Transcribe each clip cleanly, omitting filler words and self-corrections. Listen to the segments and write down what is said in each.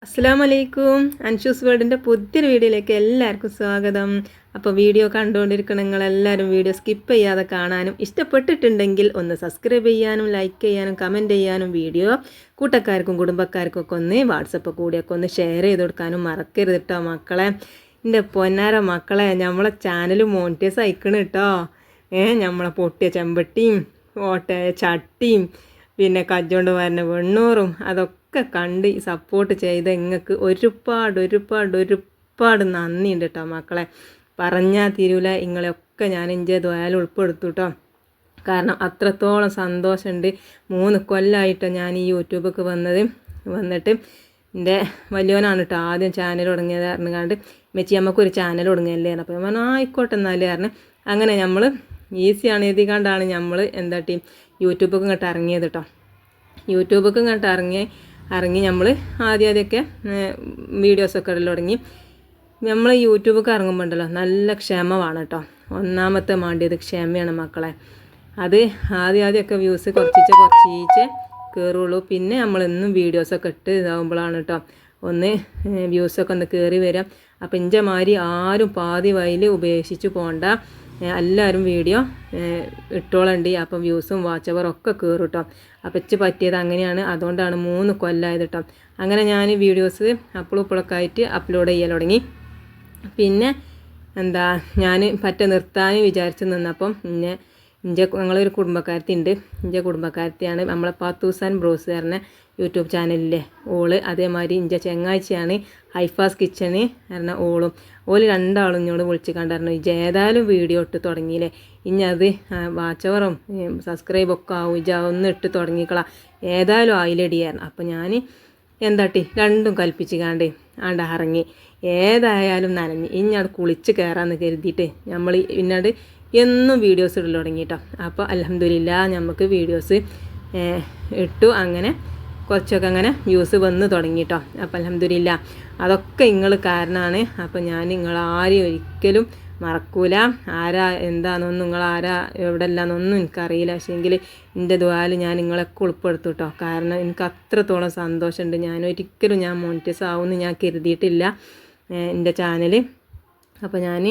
അസ്സലാമലൈക്കും. അൻഷൂസ് വേർഡിൻ്റെ പുതിയൊരു വീഡിയോയിലേക്ക് എല്ലാവർക്കും സ്വാഗതം. അപ്പോൾ വീഡിയോ കണ്ടുകൊണ്ടിരിക്കണം നിങ്ങളെല്ലാവരും വീഡിയോ സ്കിപ്പ് ചെയ്യാതെ കാണാനും ഇഷ്ടപ്പെട്ടിട്ടുണ്ടെങ്കിൽ ഒന്ന് സബ്സ്ക്രൈബ് ചെയ്യാനും ലൈക്ക് ചെയ്യാനും കമൻറ്റ് ചെയ്യാനും വീഡിയോ കൂട്ടക്കാർക്കും കുടുംബക്കാർക്കും ഒക്കെ ഒന്ന് വാട്സപ്പ് കൂടിയൊക്കെ ഒന്ന് ഷെയർ ചെയ്ത് കൊടുക്കാനും മറക്കരുത് കേട്ടോ മക്കളെ. എൻ്റെ പൊന്നാര മക്കളെ, നമ്മളെ ചാനൽ മോണിറ്റൈസ് അയക്കണം കേട്ടോ. നമ്മളെ പൊട്ടിയ ചെമ്പട്ടിയും ഓട്ടയായ ചട്ടിയും പിന്നെ കജ്ജോണ്ട് വരുന്ന വെണ്ണൂറും അതൊക്കെ കണ്ട് സപ്പോർട്ട് ചെയ്ത് നിങ്ങൾക്ക് ഒരുപാട് നന്ദിയുണ്ട് കേട്ടോ മക്കളെ. പറഞ്ഞാൽ തീരൂല. നിങ്ങളെയൊക്കെ ഞാൻ എൻ്റെ ദ്വായാൽ ഉൾപ്പെടുത്തു കേട്ടോ. കാരണം അത്രത്തോളം സന്തോഷമുണ്ട്. 3 കൊല്ലമായിട്ടോ ഞാൻ ഈ യൂട്യൂബൊക്കെ വന്നിട്ട് എൻ്റെ വലിയവനാണ് കേട്ടോ ആദ്യം ചാനൽ തുടങ്ങിയത് പറഞ്ഞുകൊണ്ട് മെച്ചി നമുക്കൊരു ചാനൽ തുടങ്ങിയല്ലേ. അപ്പോൾ ഞാൻ ആയിക്കോട്ടെ എന്നാലേ പറഞ്ഞു. അങ്ങനെ നമ്മൾ ഈസിയാണ് എഴുതിക്കാണ്ടാണ് നമ്മൾ എന്താട്ടി യൂട്യൂബൊക്കെ ഇങ്ങോട്ട് ഇറങ്ങിയത് കേട്ടോ. യൂട്യൂബൊക്കെ ഇങ്ങോട്ട് ഇറങ്ങി നമ്മൾ ആദ്യമൊക്കെ വീഡിയോസൊക്കെ ഇടൽ തുടങ്ങി. നമ്മൾ യൂട്യൂബൊക്കെ ഇറങ്ങുമ്പോണ്ടല്ലോ നല്ല ക്ഷമമാണ് കേട്ടോ. ഒന്നാമത്തെ വേണ്ടിയത് ക്ഷമയാണ് മക്കളെ. അത് ആദ്യമൊക്കെ വ്യൂസ് കുറച്ചീച്ചെ കയറുള്ളൂ. പിന്നെ നമ്മളെന്നും വീഡിയോസൊക്കെ ഇട്ട് ഇതാകുമ്പോഴാണ് കേട്ടോ ഒന്ന് വ്യൂസൊക്കെ ഒന്ന് കയറി വരാം. അപ്പം ഇൻ്റെ മാതിരി ആരും പാതി വയൽ ഉപേക്ഷിച്ച് പോകണ്ട. എല്ലാവരും വീഡിയോ ഇട്ടോളണ്ടി. അപ്പം വ്യൂസും വാച്ച് അവറും ഒക്കെ കയറും കേട്ടോ. അപ്പം ഇച്ച് പറ്റിയത് അങ്ങനെയാണ്. അതുകൊണ്ടാണ് 3 കൊല്ലമായത് കേട്ടോ. അങ്ങനെ ഞാൻ വീഡിയോസ് ഇപ്പോഴൊക്കെ ആയിട്ട് അപ്ലോഡ് ചെയ്യാൻ തുടങ്ങി. പിന്നെ ഞാൻ നിർത്താൻ വിചാരിച്ച് നിന്നപ്പം ഞങ്ങളൊരു കുടുംബക്കാരത്തി ഉണ്ട്. എൻ്റെ കുടുംബക്കാരത്തിയാണ് നമ്മളെ പാത്തൂസാൻ ബ്രോസ് പറഞ്ഞ യൂട്യൂബ് ചാനലിലെ അതേമാതിരി എൻ്റെ ചെങ്ങാഴ്ചയാണ് ഹൈഫാസ് കിച്ചണ് പറഞ്ഞ ഓള് രണ്ടാളും ഇങ്ങോട്ട് വിളിച്ച് കണ്ടായിരുന്നു. ഏതായാലും വീഡിയോ ഇട്ട് തുടങ്ങിയില്ലേ, ഇനി അത് വാച്ചവറും സബ്സ്ക്രൈബൊക്കെ ആവും, ഒന്ന് ഇട്ട് തുടങ്ങിക്കളാം, ഏതായാലും ആയിലടിയായിരുന്നു. അപ്പം ഞാൻ രണ്ടും കൽപ്പിച്ച് ഇറങ്ങി. ഏതായാലും നനഞ്ഞ് ഇനി അവിടെ കുളിച്ച് കയറാമെന്ന് കരുതിയിട്ട് നമ്മൾ പിന്നീട് എന്നും വീഡിയോസ് ഇടൽ തുടങ്ങി കേട്ടോ. അപ്പോൾ അൽഹംദുലില്ലാ നമുക്ക് വീഡിയോസ് ഇട്ടു. അങ്ങനെ കുറച്ചൊക്കെ അങ്ങനെ വ്യൂസ് വന്ന് തുടങ്ങി കേട്ടോ. അപ്പോൾ അൽഹംദുലില്ലാ അതൊക്കെ നിങ്ങൾ കാരണമാണ്. അപ്പോൾ ഞാൻ നിങ്ങളാരെയും ഒരിക്കലും മറക്കൂല. ആരാ എന്താണെന്നൊന്നും നിങ്ങളാരാ എവിടെ എല്ലാന്നൊന്നും എനിക്കറിയില്ല. പക്ഷേങ്കിൽ എൻ്റെ ദ്വാല് ഞാൻ നിങ്ങളൊക്കെ ഉൾപ്പെടുത്തു കേട്ടോ. കാരണം എനിക്ക് അത്രത്തോളം സന്തോഷമുണ്ട്. ഒരിക്കലും മോണിറ്റൈസ് ആവുമെന്ന് ഞാൻ കരുതിയിട്ടില്ല എൻ്റെ ചാനൽ. അപ്പോൾ ഞാൻ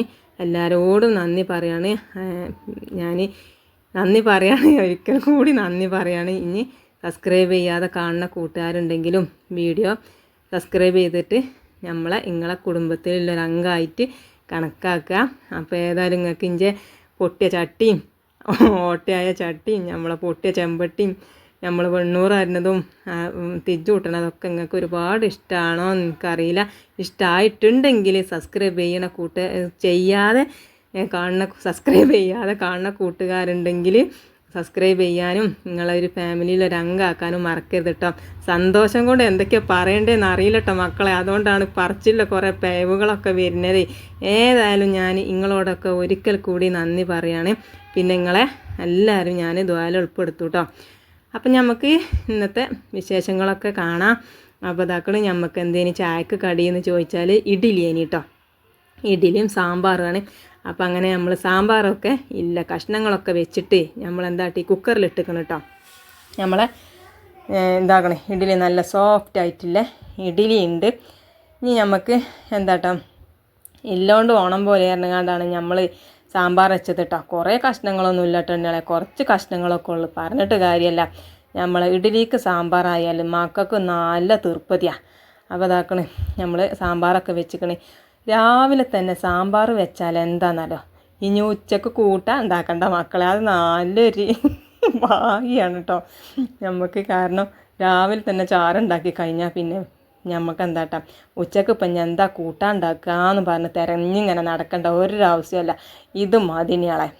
എല്ലാവരോടും നന്ദി പറയാണ്. ഒരിക്കൽ കൂടി നന്ദി പറയാണ്. ഇനി സബ്സ്ക്രൈബ് ചെയ്യാതെ കാണുന്ന കൂട്ടുകാരുണ്ടെങ്കിലും വീഡിയോ സബ്സ്ക്രൈബ് ചെയ്തിട്ട് നിങ്ങളെ കുടുംബത്തിലുള്ളൊരു അംഗമായിട്ട് കണക്കാക്കുക. അപ്പോൾ ഏതായാലും നിങ്ങൾക്ക് ഇഞ്ചെ പൊട്ടിയ ചട്ടിയും ഓട്ടയായ ചട്ടിയും നമ്മളെ പൊട്ടിയ ചെമ്പട്ടിയും നമ്മൾ വെണ്ണൂറ് അരിഞ്ഞതും തിരിച്ചു കൂട്ടണതൊക്കെ നിങ്ങൾക്ക് ഒരുപാട് ഇഷ്ടമാണോ എന്ന് എനിക്കറിയില്ല. ഇഷ്ടമായിട്ടുണ്ടെങ്കിൽ സബ്സ്ക്രൈബ് സബ്സ്ക്രൈബ് ചെയ്യാതെ കാണുന്ന കൂട്ടുകാരുണ്ടെങ്കിൽ സബ്സ്ക്രൈബ് ചെയ്യാനും നിങ്ങളൊരു ഫാമിലിയിലൊരു അംഗമാക്കാനും മറക്കരുത് കേട്ടോ. സന്തോഷം കൊണ്ട് എന്തൊക്കെയാണ് പറയേണ്ടതെന്ന് അറിയില്ല കേട്ടോ മക്കളെ. അതുകൊണ്ടാണ് പറച്ചില്ല കുറേ പേവുകളൊക്കെ വരുന്നത്. ഏതായാലും ഞാൻ നിങ്ങളോടൊക്കെ ഒരിക്കൽ കൂടി നന്ദി പറയാണ്. പിന്നെ നിങ്ങളെ എല്ലാവരും ഞാൻ ദ്വാല ഉൾപ്പെടുത്തു കേട്ടോ. അപ്പം നമുക്ക് ഇന്നത്തെ വിശേഷങ്ങളൊക്കെ കാണാം. അപ്പോൾ ഇതാക്കളും നമുക്ക് എന്തേലും ചായക്ക് കടിയെന്ന് ചോദിച്ചാൽ ഇഡ്ഡലിയേനി കേട്ടോ. ഇഡ്ഡലിയും സാമ്പാറുമാണ്. അപ്പം അങ്ങനെ നമ്മൾ സാമ്പാറൊക്കെ ഇല്ല കഷ്ണങ്ങളൊക്കെ വെച്ചിട്ട് കുക്കറിലിട്ടിക്കണം കേട്ടോ. നമ്മളെ ഇഡ്ഡലി നല്ല സോഫ്റ്റ് ആയിട്ടില്ല ഇഡ്ഡലി ഉണ്ട്. ഇനി നമുക്ക് ഇല്ലോണ്ട് ഓണം പോലെ ഇറങ്ങാണ്ടാണ് നമ്മൾ സാമ്പാർ വെച്ചത് കേട്ടോ. കുറേ കഷ്ണങ്ങളൊന്നും ഇല്ല കേട്ടോ. കുറച്ച് കഷ്ണങ്ങളൊക്കെ ഉള്ളു. പറഞ്ഞിട്ട് കാര്യമല്ല, നമ്മൾ ഇഡ്ഡലിക്ക് സാമ്പാറായാലും മക്കൾക്ക് നല്ല തീർപ്പതിയാണ്. അപ്പോൾ നമ്മൾ സാമ്പാറൊക്കെ വെച്ചിക്കണേ. രാവിലെ തന്നെ സാമ്പാർ വെച്ചാൽ എന്താണെന്നല്ലോ, ഇനി ഉച്ചക്ക് ഉണ്ടാക്കണ്ട മക്കളെ. അത് നല്ലൊരു ഭാഗ്യമാണ് കേട്ടോ നമുക്ക്. കാരണം രാവിലെ തന്നെ ചാറുണ്ടാക്കി കഴിഞ്ഞാൽ പിന്നെ നമുക്ക് ഉച്ചക്ക് ഇപ്പം എന്താ ഉണ്ടാക്കുകയെന്ന് പറഞ്ഞ് തിരഞ്ഞിങ്ങനെ നടക്കേണ്ട ഒരാവശ്യമല്ല. ഇത് മതിനിയാളെ.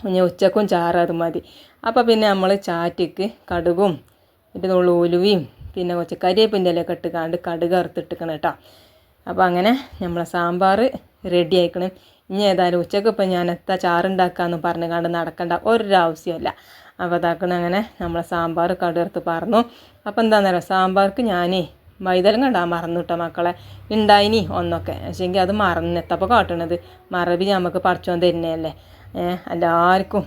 ഇനി ഉച്ചക്കും ചാറ് അത് മതി. അപ്പോൾ പിന്നെ നമ്മൾ ചാറ്റിക്ക് കടുകും നുള്ള ഉലുവയും പിന്നെ കുറച്ച് കരിവേപ്പിൻ്റെ ഇലയൊക്കെ കടുക് അറുത്തിട്ടിക്കണം കേട്ടോ. അപ്പോൾ അങ്ങനെ നമ്മളെ സാമ്പാർ റെഡി ആയിക്കണം. ഇനി ഏതായാലും ഉച്ചക്ക് ഇപ്പം ഞാൻ ചാറുണ്ടാക്കാമെന്ന് പറഞ്ഞ് നടക്കേണ്ട ഒരാവശ്യമല്ല. അപ്പോൾ അങ്ങനെ നമ്മളെ സാമ്പാർ കടുകർത്ത് പറഞ്ഞു. അപ്പോൾ എന്താണെന്നറിയാം, സാമ്പാർക്ക് ഞാൻ വൈതലങ്ങ ഇടാൻ മറന്നു കേട്ടോ മക്കളെ. ഉണ്ടായിനി ഒന്നൊക്കെ, പക്ഷേങ്കിൽ അത് മറന്നെത്തപ്പോൾ കാട്ടണത്. മറവി നമുക്ക് പഠിച്ചോൻ തരുന്നതല്ലേ. എല്ലാവർക്കും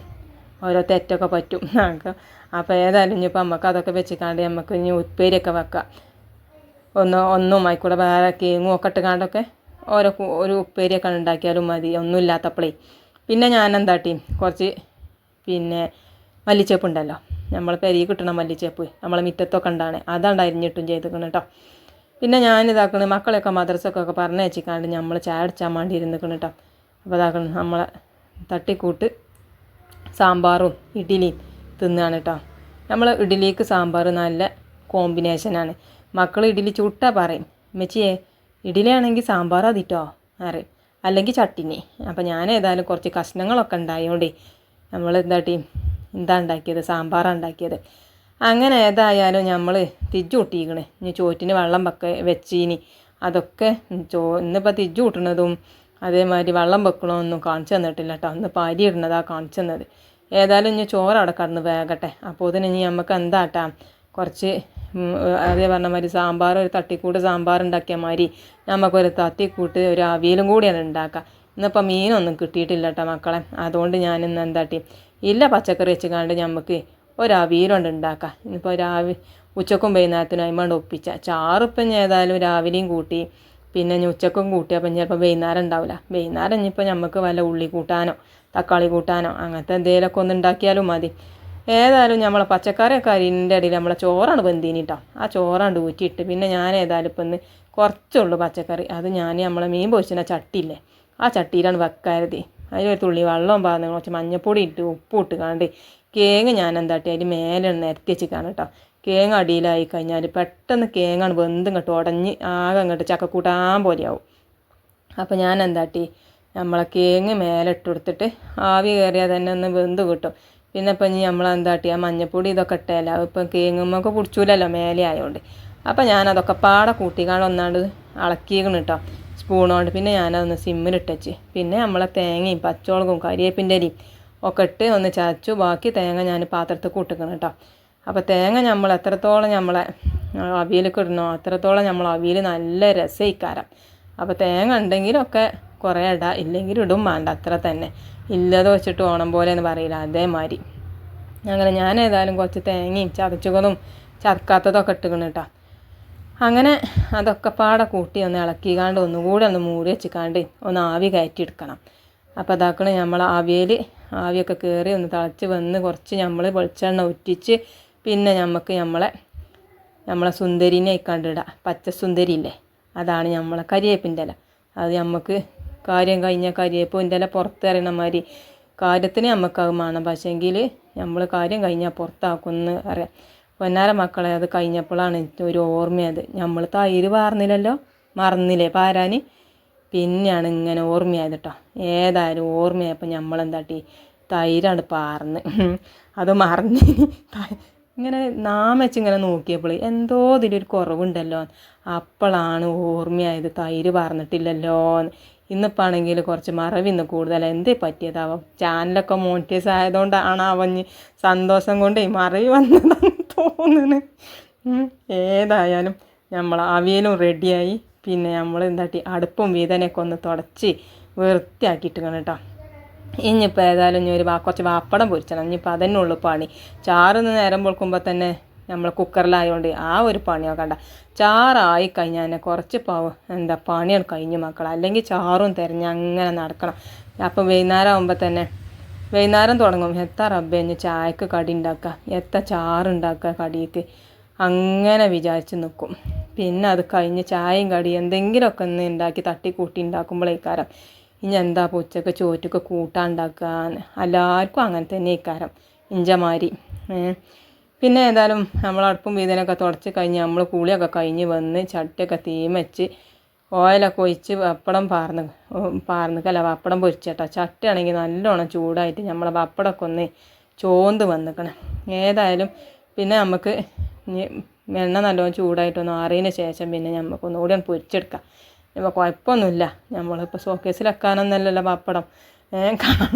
ഓരോ തെറ്റൊക്കെ പറ്റും നമുക്ക്. അപ്പോൾ ഏതായാലും ഇനിയിപ്പോൾ നമുക്ക് അതൊക്കെ വെച്ചിക്കാണ്ട് നമുക്ക് ഇനി ഉപ്പേരിയൊക്കെ വെക്കാം. ഒന്നും ആയിക്കൂടെ വേറെ കേങ്ങും ഒക്കെ ഇട്ടുകാണ്ടൊക്കെ ഒരു ഉപ്പേരിയൊക്കെ ഉണ്ടാക്കിയാലും മതി, ഒന്നുമില്ലാത്തപ്പോഴേ. പിന്നെ ഞാൻ എന്താട്ടി കുറച്ച് പിന്നെ മല്ലിച്ചേപ്പ് ഉണ്ടല്ലോ, നമ്മൾ പെരിയിൽ കിട്ടണ മല്ലിച്ചേപ്പ്, നമ്മളെ മുറ്റത്തൊക്കെ ഉണ്ടാണ്, അതാണ്ട് അരിഞ്ഞിട്ടും ചെയ്തിരിക്കണം കേട്ടോ. പിന്നെ ഞാനിതാക്കണം മക്കളെയൊക്കെ മദ്രസക്കൊക്കെ പറഞ്ഞയച്ചിക്കാണ്ട് നമ്മൾ ചായ അടിച്ചാൻ വേണ്ടി ഇരുന്നിക്കണം കേട്ടോ. അപ്പോൾ ഇതാക്കണം നമ്മളെ തട്ടിക്കൂട്ട് സാമ്പാറും ഇഡ്ഡലിയും തിന്നുകയാണ് കേട്ടോ. നമ്മൾ ഇഡ്ഡലിക്ക് സാമ്പാർ നല്ല കോമ്പിനേഷനാണ്. മക്കൾ ഇഡ്ഡലി ചുട്ടാ പറയും, ഉമ്മച്ചിയെ ഇഡ്ഡലി ആണെങ്കിൽ സാമ്പാർ അതിട്ടോ അറിയും, അല്ലെങ്കിൽ ചട്ടിനി. അപ്പോൾ ഞാൻ ഏതായാലും കുറച്ച് കഷ്ണങ്ങളൊക്കെ ഉണ്ടായതുകൊണ്ട് നമ്മൾ എന്താ ഉണ്ടാക്കിയത്, സാമ്പാറാണ് ഉണ്ടാക്കിയത്. അങ്ങനെ ഏതായാലും നമ്മൾ തിജ്ജ് കൂട്ടിയിരിക്കണേ, ഇനി ചോറ്റിന് വെള്ളം വെച്ചീനി അതൊക്കെ ഇന്നിപ്പോൾ തിജ്ജ് കൂട്ടുന്നതും അതേമാതിരി വെള്ളം വെക്കണമൊന്നും കാണിച്ചു തന്നിട്ടില്ല കേട്ടോ. ഇന്ന് അരി ഇടുന്നതാണ് കാണിച്ചു തന്നത്. ഏതായാലും ഇനി ചോറ് അവിടെ കടന്ന് വേകട്ടെ. അപ്പോൾ ഇതിന് ഇനി നമുക്ക് എന്താട്ടാ കുറച്ച് അതേ പറഞ്ഞ മാതിരി സാമ്പാർ, ഒരു തട്ടിക്കൂട്ട് സാമ്പാർ ഉണ്ടാക്കിയ മാതിരി നമുക്കൊരു തട്ടിക്കൂട്ട് ഒരു അവിയലും കൂടിയാണ് ഉണ്ടാക്കുക. ഇന്നിപ്പോൾ മീനൊന്നും കിട്ടിയിട്ടില്ല കേട്ടോ മക്കളെ. അതുകൊണ്ട് ഞാനിന്ന് എന്താട്ടി ഇല്ല പച്ചക്കറി വെച്ച് കണ്ട് നമുക്ക് ഒരു അവിയലുണ്ട് ഉണ്ടാക്കാം. ഇന്നിപ്പോൾ ഉച്ചക്കും വൈകുന്നേരത്തിനും അതിമാണ്ട് ഒപ്പിച്ച ചാറിപ്പം ഏതായാലും രാവിലെയും കൂട്ടി, പിന്നെ ഉച്ചക്കും കൂട്ടിയപ്പോൾ ചിലപ്പോൾ വൈകുന്നേരം ഉണ്ടാവില്ല. വൈകുന്നേരം ഇനിയിപ്പോൾ നമുക്ക് വല്ല ഉള്ളി കൂട്ടാനോ തക്കാളി കൂട്ടാനോ അങ്ങനത്തെ എന്തെങ്കിലുമൊക്കെ ഒന്ന് ഉണ്ടാക്കിയാലും മതി. ഏതായാലും നമ്മളെ പച്ചക്കറിയൊക്കെ അരിൻ്റെ ഇടയിൽ നമ്മളെ ചോറാണ് വെന്തീനിട്ടോ. ആ ചോറാണ്ട് ഊറ്റിയിട്ട് പിന്നെ ഞാൻ ഏതായാലും ഇപ്പം ഇന്ന് കുറച്ചുള്ളൂ പച്ചക്കറി. അത് ഞാൻ നമ്മളെ മീൻ പൊരിച്ചിന ചട്ടിയില്ലേ, ആ ചട്ടിയിലാണ് വെക്കരുത്. അതിലൊരു തുള്ളി വെള്ളവും പാർന്ന് കുറച്ച് മഞ്ഞപ്പൊടി ഇട്ട് ഉപ്പും ഇട്ട് കാണ്ട് കേങ്ങ് ഞാൻ എന്താട്ടി അതിൽ മേലെ നിരത്തി വെച്ചിക്കാണ് കേട്ടോ. കേങ്ങ് അടിയിലായി കഴിഞ്ഞാൽ പെട്ടെന്ന് കേങ്ങാണ് വെന്ത് ഇങ്ങോട്ട് ഉടഞ്ഞ് ആകെ അങ്ങോട്ട് ചക്കക്കൂട്ടാൻ പോലെയാവും. അപ്പോൾ ഞാൻ എന്താട്ടി നമ്മളെ കേങ്ങ് മേലെ ഇട്ട് കൊടുത്തിട്ട് ആവി കയറിയാൽ തന്നെ ഒന്ന് വെന്ത് കിട്ടും. പിന്നെ ഇപ്പം ഇനി നമ്മളെന്താട്ടി ആ മഞ്ഞപ്പൊടി ഇതൊക്കെ ഇട്ടല്ല, ഇപ്പം കേങ്ങുമ്മൊക്കെ പിടിച്ചൂലല്ലോ മേലെ ആയതുകൊണ്ട്. അപ്പം ഞാനതൊക്കെ പാടെ കൂട്ടിക്കാണ്ട് ഒന്നാണ്ട് ഇളക്കിക്കണം കേട്ടോ സ്പൂണുകൊണ്ട്. പിന്നെ ഞാനതൊന്ന് സിമ്മിലിട്ടച്ച് പിന്നെ നമ്മളെ തേങ്ങയും പച്ചമുളകും കരിവേപ്പിൻ്റെ ഇലയും ഒക്കെ ഇട്ട് ഒന്ന് ചതച്ചു. ബാക്കി തേങ്ങ ഞാൻ പാത്രത്തിൽ കൂട്ടിക്കണം കേട്ടോ. അപ്പോൾ തേങ്ങ നമ്മൾ എത്രത്തോളം നമ്മളെ അവിയലൊക്കെ ഇടണോ അത്രത്തോളം നമ്മൾ അവിയൽ നല്ല രസയിക്കാരം. അപ്പോൾ തേങ്ങ ഉണ്ടെങ്കിലൊക്കെ കുറേ ഇടാം, ഇല്ലെങ്കിലും ഇടും വേണ്ട, അത്ര തന്നെ. ഇല്ലത് വെച്ചിട്ട് ഓണം പോലെ എന്ന് പറയില്ല, അതേമാതിരി. അങ്ങനെ ഞാൻ ഏതായാലും കുറച്ച് തേങ്ങയും ചതച്ചതും ചതക്കാത്തതൊക്കെ ഇട്ടുക്കണം കേട്ടോ. അങ്ങനെ അതൊക്കെ പാടെ കൂട്ടി ഒന്ന് ഇളക്കിക്കാണ്ട് ഒന്നുകൂടെ ഒന്ന് മൂടി വെച്ചിക്കാണ്ട് ഒന്ന് ആവി കയറ്റിയെടുക്കണം. അപ്പോൾ അതാക്കണം നമ്മൾ ആവിയൊക്കെ കയറി ഒന്ന് തിളച്ച് വന്ന് കുറച്ച് നമ്മൾ വെളിച്ചെണ്ണ ഉറ്റിച്ച് പിന്നെ നമ്മളെ സുന്ദരിനെ ഇക്കാണ്ടിടുക. പച്ച സുന്ദരി ഇല്ലേ, അതാണ് നമ്മളെ കരിവേപ്പിൻ്റെ ഇല. അത് നമുക്ക് കാര്യം കഴിഞ്ഞാൽ കരിവേപ്പിൻ്റെ ഇല പുറത്തിറങ്ങണ മാതിരി കാര്യത്തിന് നമുക്കത് വേണം. പക്ഷേങ്കിൽ നമ്മൾ കാര്യം കഴിഞ്ഞാൽ പുറത്താക്കുമെന്ന് അറിയാം. പൊന്നാര മക്കളെ അത് കഴിഞ്ഞപ്പോഴാണ് ഒരു ഓർമ്മയത്. നമ്മൾ തൈര് പാർന്നില്ലല്ലോ, മറന്നില്ലേ പാരാൻ. പിന്നെയാണ് ഇങ്ങനെ ഓർമ്മയായത് കേട്ടോ. ഏതായാലും ഓർമ്മയായപ്പോൾ നമ്മളെന്താട്ടി തൈരാണ് പാർന്ന് അത് മറന്ന് ഇങ്ങനെ നാമച്ച് ഇങ്ങനെ നോക്കിയപ്പോൾ എന്തോ ഇതിലൊരു കുറവുണ്ടല്ലോ. അപ്പോഴാണ് ഓർമ്മയായത് തൈര് പാർന്നിട്ടില്ലല്ലോ. ഇന്നിപ്പോൾ ആണെങ്കിൽ കുറച്ച് മറവിന്ന് കൂടുതൽ എന്തേ പറ്റിയതാവും. ചാനലൊക്കെ മോണിറ്റൈസ് ആയതുകൊണ്ടാണ് അവഞ്ഞ് സന്തോഷം കൊണ്ട് മറവി വന്നതെന്ന് തോന്നുന്നു. ഏതായാലും നമ്മൾ അവിയലും റെഡിയായി. പിന്നെ നമ്മൾ എന്താട്ടി അടുപ്പും വീതനൊക്കെ ഒന്ന് തുടച്ച് വൃത്തിയാക്കിയിട്ട് കേട്ടോ. ഇനിയിപ്പോൾ ഏതായാലും ഇനി കുറച്ച് വാപ്പടം പൊരിച്ചണം. ഇനിയിപ്പോൾ അതന്നെ ഉള്ളു പണി. ചാറൊന്ന് നേരം പൊളിക്കുമ്പോൾ തന്നെ നമ്മൾ കുക്കറിലായതുകൊണ്ട് ആ ഒരു പണിയൊക്കെ കണ്ട. ചാറായി കഴിഞ്ഞാൽ തന്നെ കുറച്ച് പണിയാണ് കഴിഞ്ഞു മക്കൾ. അല്ലെങ്കിൽ ചാറും തിരഞ്ഞ് അങ്ങനെ നടക്കണം. അപ്പോൾ വൈകുന്നേരം ആകുമ്പോൾ തന്നെ വൈകുന്നേരം തുടങ്ങും. എത്ര റബ്ബേഞ്ഞ് ചായക്ക് കടി ഉണ്ടാക്കുക, എത്ര ചാറുണ്ടാക്കുക കടിക്ക്, അങ്ങനെ വിചാരിച്ച് നിൽക്കും. പിന്നെ അത് കഴിഞ്ഞ് ചായയും കടി എന്തെങ്കിലുമൊക്കെ ഒന്ന് ഉണ്ടാക്കി തട്ടിക്കൂട്ടി ഉണ്ടാക്കുമ്പോഴേക്കാരം ഇനി എന്താ ഉച്ചക്ക് ചോറ്റൊക്കെ കൂട്ടാണ്ടാക്കാൻ. എല്ലാവർക്കും അങ്ങനെ തന്നെ ഇക്കാരം ഇഞ്ചമാരി. പിന്നെ ഏതായാലും നമ്മൾ അടുപ്പും വീതനൊക്കെ തുടച്ച് കഴിഞ്ഞ് നമ്മൾ കുളിയൊക്കെ കഴിഞ്ഞ് വന്ന് ചട്ടിയൊക്കെ തീമച്ച് ഓയിലൊക്കെ ഒഴിച്ച് പപ്പടം പപ്പടം പൊരിച്ചേട്ടോ. ചട്ടിയാണെങ്കിൽ നല്ലോണം ചൂടായിട്ട് നമ്മളെ പപ്പടമൊക്കെ ഒന്ന് ചോന്ത് വന്നിക്കണം. ഏതായാലും പിന്നെ നമുക്ക് എണ്ണ നല്ലോണം ചൂടായിട്ടൊന്ന് ആറിയതിന് ശേഷം പിന്നെ നമുക്കൊന്നുകൂടി ഒന്ന് പൊരിച്ചെടുക്കാം. ഇപ്പോൾ കുഴപ്പമൊന്നുമില്ല, നമ്മളിപ്പോൾ ഷോക്കേസിൽ വെക്കാനൊന്നല്ലല്ലോ പപ്പടം കാണാം.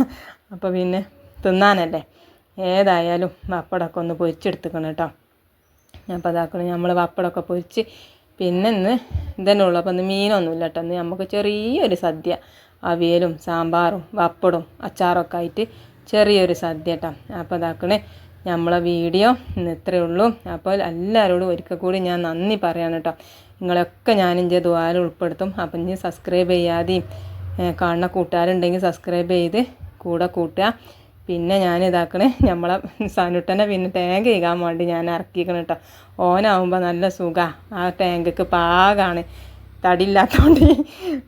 അപ്പോൾ പിന്നെ തിന്നാനല്ലേ. ഏതായാലും പപ്പടമൊക്കെ ഒന്ന് പൊരിച്ചെടുത്തിക്കണം കേട്ടോ. അപ്പോൾ അതാക്കണം നമ്മൾ പപ്പടമൊക്കെ പൊരിച്ച് പിന്നെ ഇന്ന് ഇതന്നെ ഉള്ളൂ. അപ്പോൾ ഇന്ന് മീനൊന്നുമില്ല കേട്ടോ. ഇന്ന് നമുക്ക് ചെറിയൊരു സദ്യ, അവിയലും സാമ്പാറും പപ്പടും അച്ചാറൊക്കെ ആയിട്ട് ചെറിയൊരു സദ്യ കേട്ടോ. അപ്പോൾ അതാക്കണേ നമ്മളെ വീഡിയോ ഇന്ന് ഇത്രയേ ഉള്ളൂ. അപ്പോൾ എല്ലാവരോടും ഒരിക്കൽ കൂടി ഞാൻ നന്ദി പറയാണ് കേട്ടോ. നിങ്ങളെയൊക്കെ ഞാൻ എൻ്റെ ദുആയിൽ ഉൾപ്പെടുത്തും. അപ്പം ഇനി സബ്സ്ക്രൈബ് ചെയ്യാതെയും കാണുന്ന കൂട്ടുകാരുണ്ടെങ്കിൽ സബ്സ്ക്രൈബ് ചെയ്ത് കൂടെ കൂട്ടുക. പിന്നെ ഞാൻ ഇതാക്കണേ നമ്മളെ സനുട്ടനെ പിന്നെ ടാങ്ക് കഴുകാൻ വേണ്ടി ഞാൻ ഇറക്കിക്കണം കേട്ടോ. ഓനാവുമ്പോൾ നല്ല സുഖമാണ്, ആ ടാങ്കിക്ക് പാകമാണ്, തടിയില്ലാത്തതുകൊണ്ട്.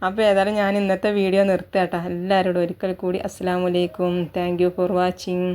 അപ്പോൾ ഏതായാലും ഞാൻ ഇന്നത്തെ വീഡിയോ നിർത്താം കേട്ടോ. എല്ലാവരോടും ഒരിക്കൽ കൂടി അസ്സലാമു അലൈക്കും. Thank you for watching.